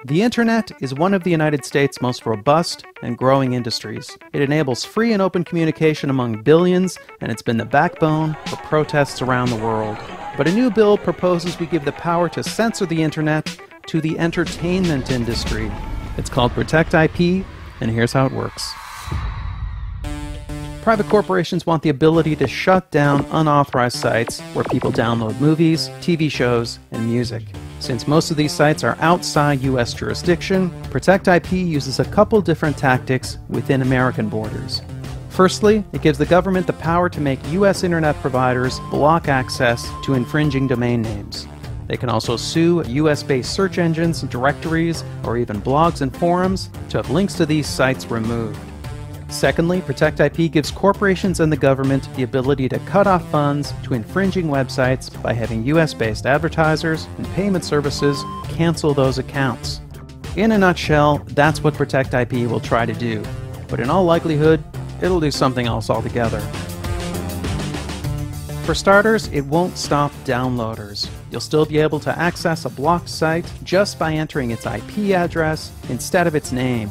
The internet is one of the United States' most robust and growing industries. It enables free and open communication among billions, and it's been the backbone for protests around the world. But a new bill proposes we give the power to censor the internet to the entertainment industry. It's called Protect IP, and here's how it works. Private corporations want the ability to shut down unauthorized sites where people download movies, TV shows, and music. Since most of these sites are outside U.S. jurisdiction, Protect IP uses a couple different tactics within American borders. Firstly, it gives the government the power to make U.S. internet providers block access to infringing domain names. They can also sue US-based search engines, directories, or even blogs and forums to have links to these sites removed. Secondly, Protect IP gives corporations and the government the ability to cut off funds to infringing websites by having US-based advertisers and payment services cancel those accounts. In a nutshell, that's what Protect IP will try to do. But in all likelihood, it'll do something else altogether. For starters, it won't stop downloaders. You'll still be able to access a blocked site just by entering its IP address instead of its name.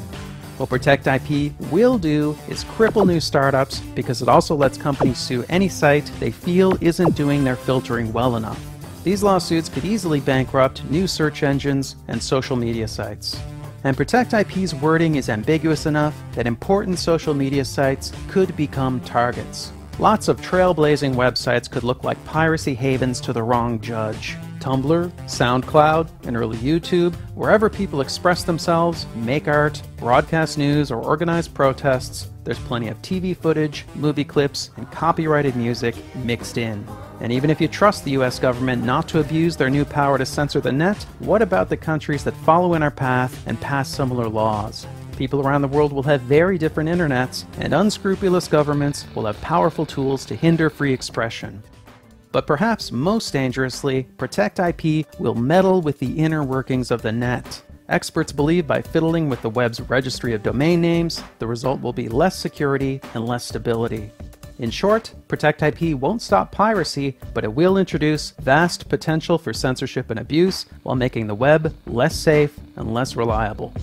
What Protect IP will do is cripple new startups because it also lets companies sue any site they feel isn't doing their filtering well enough. These lawsuits could easily bankrupt new search engines and social media sites. And Protect IP's wording is ambiguous enough that important social media sites could become targets. Lots of trailblazing websites could look like piracy havens to the wrong judge. Tumblr, SoundCloud, and early YouTube, wherever people express themselves, make art, broadcast news, or organize protests, there's plenty of TV footage, movie clips, and copyrighted music mixed in. And even if you trust the US government not to abuse their new power to censor the net, what about the countries that follow in our path and pass similar laws? People around the world will have very different internets, and unscrupulous governments will have powerful tools to hinder free expression. But perhaps most dangerously, Protect IP will meddle with the inner workings of the net. Experts believe by fiddling with the web's registry of domain names, the result will be less security and less stability. In short, Protect IP won't stop piracy, but it will introduce vast potential for censorship and abuse while making the web less safe and less reliable.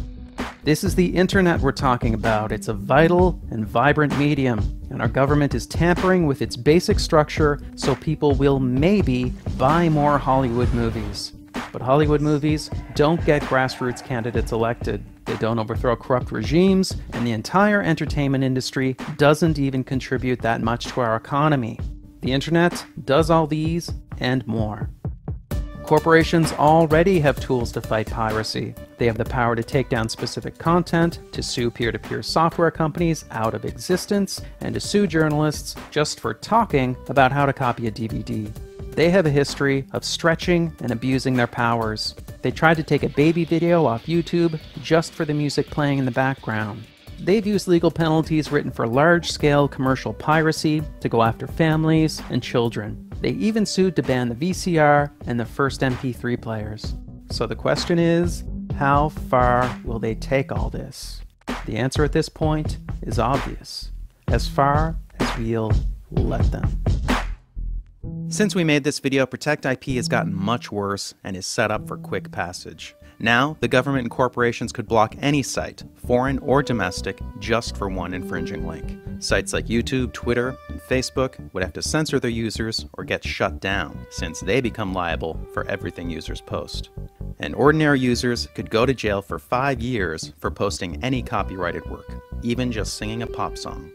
This is the internet we're talking about. It's a vital and vibrant medium, and our government is tampering with its basic structure so people will maybe buy more Hollywood movies. But Hollywood movies don't get grassroots candidates elected. They don't overthrow corrupt regimes, and the entire entertainment industry doesn't even contribute that much to our economy. The internet does all these and more. Corporations already have tools to fight piracy. They have the power to take down specific content, to sue peer-to-peer software companies out of existence, and to sue journalists just for talking about how to copy a DVD. They have a history of stretching and abusing their powers. They tried to take a baby video off YouTube just for the music playing in the background. They've used legal penalties written for large-scale commercial piracy to go after families and children. They even sued to ban the VCR and the first MP3 players. So the question is, how far will they take all this? The answer at this point is obvious. As far as we'll let them. Since we made this video, Protect IP has gotten much worse and is set up for quick passage. Now, the government and corporations could block any site, foreign or domestic, just for one infringing link. Sites like YouTube, Twitter, and Facebook would have to censor their users or get shut down, since they become liable for everything users post. And ordinary users could go to jail for 5 years for posting any copyrighted work, even just singing a pop song.